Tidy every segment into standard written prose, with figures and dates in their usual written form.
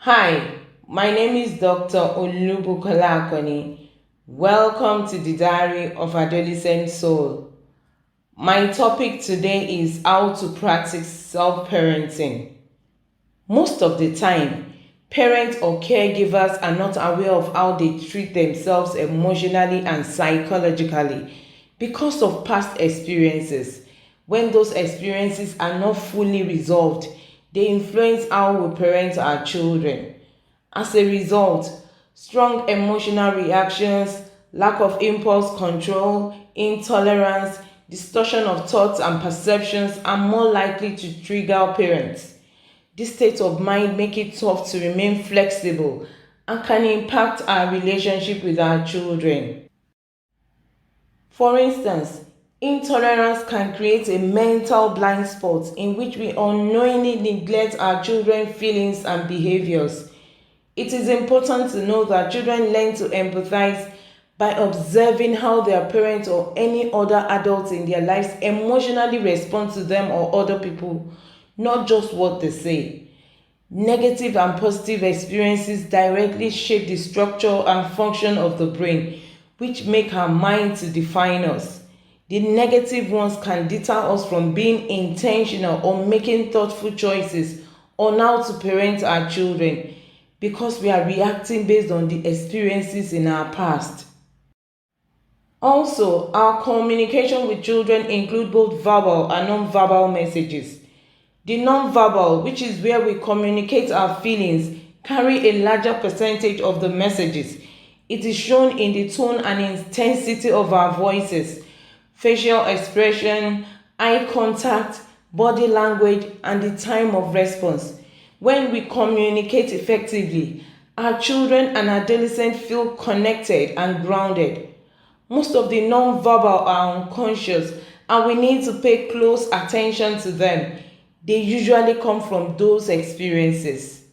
Hi, my name is Dr. Olubukola Akoni. Welcome to the Diary of Adolescent Soul. My topic today is how to practice self-parenting. Most of the time, parents or caregivers are not aware of how they treat themselves emotionally and psychologically because of past experiences. When those experiences are not fully resolved, they influence how we parent our children. As a result, strong emotional reactions, lack of impulse control, intolerance, distortion of thoughts and perceptions are more likely to trigger parents. This state of mind make it tough to remain flexible and can impact our relationship with our children. For instance, intolerance can create a mental blind spot in which we unknowingly neglect our children's feelings and behaviors. It is important to know that children learn to empathize by observing how their parents or any other adults in their lives emotionally respond to them or other people, not just what they say. Negative and positive experiences directly shape the structure and function of the brain, which make our mind to define us. The negative ones can deter us from being intentional or making thoughtful choices on how to parent our children because we are reacting based on the experiences in our past. Also, our communication with children include both verbal and non-verbal messages. The non-verbal, which is where we communicate our feelings, carry a larger percentage of the messages. It is shown in the tone and intensity of our voices, facial expression, eye contact, body language, and the time of response. When we communicate effectively, our children and adolescents feel connected and grounded. Most of the non-verbal are unconscious and we need to pay close attention to them. They usually come from those experiences.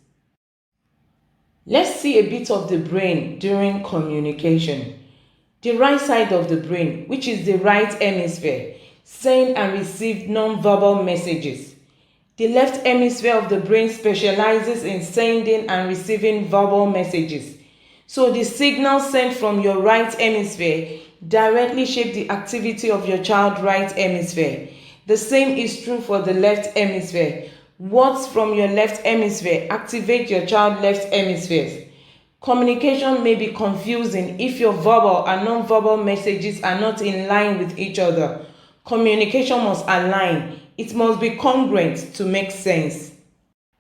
Let's see a bit of the brain during communication. The right side of the brain, which is the right hemisphere, send and receive non-verbal messages. The left hemisphere of the brain specializes in sending and receiving verbal messages. So the signals sent from your right hemisphere directly shape the activity of your child's right hemisphere. The same is true for the left hemisphere. Words from your left hemisphere activate your child's left hemisphere. Communication may be confusing if your verbal and non-verbal messages are not in line with each other. Communication must align. It must be congruent to make sense.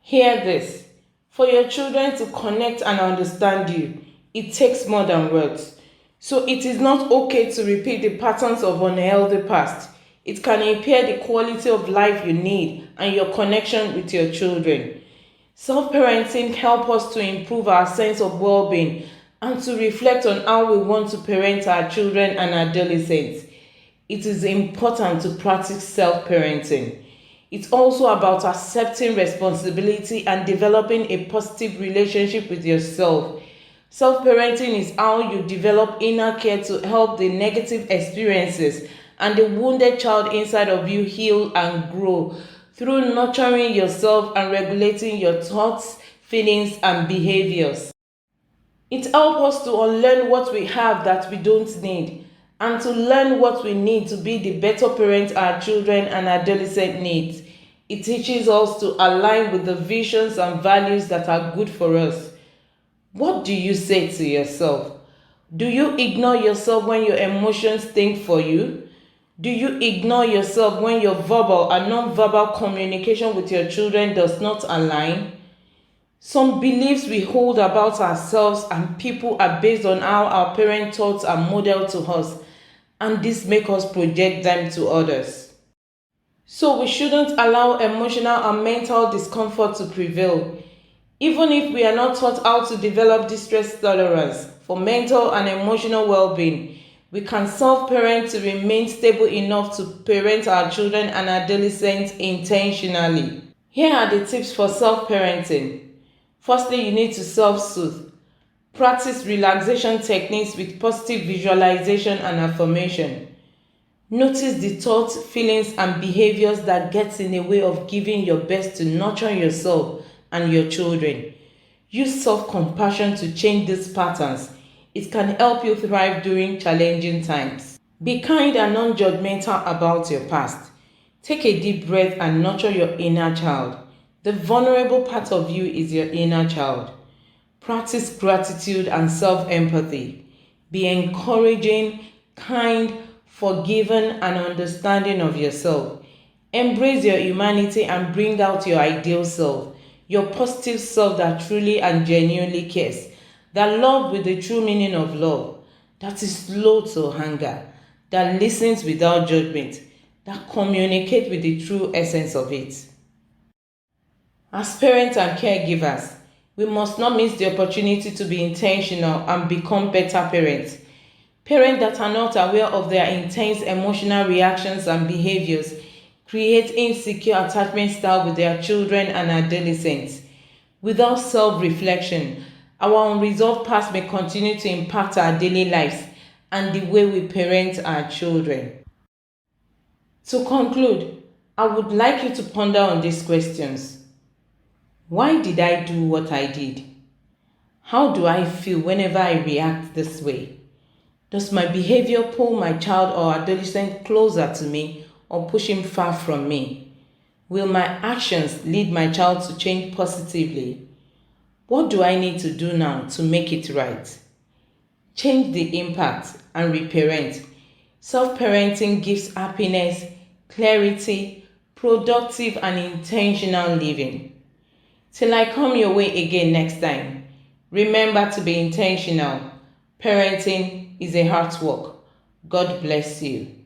Hear this. For your children to connect and understand you, it takes more than words. So it is not okay to repeat the patterns of unhealthy past. It can impair the quality of life you need and your connection with your children. Self-parenting helps us to improve our sense of well-being and to reflect on how we want to parent our children and adolescents. It is important to practice self-parenting. It's also about accepting responsibility and developing a positive relationship with yourself. Self-parenting is how you develop inner care to help the negative experiences and the wounded child inside of you heal and grow through nurturing yourself and regulating your thoughts, feelings, and behaviors. It helps us to unlearn what we have that we don't need and to learn what we need to be the better parent our children and adolescent needs. It teaches us to align with the visions and values that are good for us. What do you say to yourself? Do you ignore yourself when your emotions think for you? Do you ignore yourself when your verbal and non-verbal communication with your children does not align? Some beliefs we hold about ourselves and people are based on how our parent thoughts are modeled to us, and this makes us project them to others. So we shouldn't allow emotional and mental discomfort to prevail. Even if we are not taught how to develop distress tolerance for mental and emotional well-being, we can self-parent to remain stable enough to parent our children and adolescents intentionally. Here are the tips for self-parenting. Firstly, you need to self-soothe. Practice relaxation techniques with positive visualization and affirmation. Notice the thoughts, feelings, and behaviors that get in the way of giving your best to nurture yourself and your children. Use self-compassion to change these patterns. It can help you thrive during challenging times. Be kind and non-judgmental about your past. Take a deep breath and nurture your inner child. The vulnerable part of you is your inner child. Practice gratitude and self-empathy. Be encouraging, kind, forgiving, and understanding of yourself. Embrace your humanity and bring out your ideal self, your positive self that truly and genuinely cares, that loves with the true meaning of love, that is slow to anger, that listens without judgment, that communicates with the true essence of it. As parents and caregivers, we must not miss the opportunity to be intentional and become better parents. Parents that are not aware of their intense emotional reactions and behaviors create insecure attachment style with their children and adolescents. Without self-reflection, our unresolved past may continue to impact our daily lives and the way we parent our children. To conclude, I would like you to ponder on these questions. Why did I do what I did? How do I feel whenever I react this way? Does my behavior pull my child or adolescent closer to me or push him far from me? Will my actions lead my child to change positively? What do I need to do now to make it right? Change the impact and reparent. Self-parenting gives happiness, clarity, productive and intentional living. Till I come your way again next time, remember to be intentional. Parenting is a hard work. God bless you.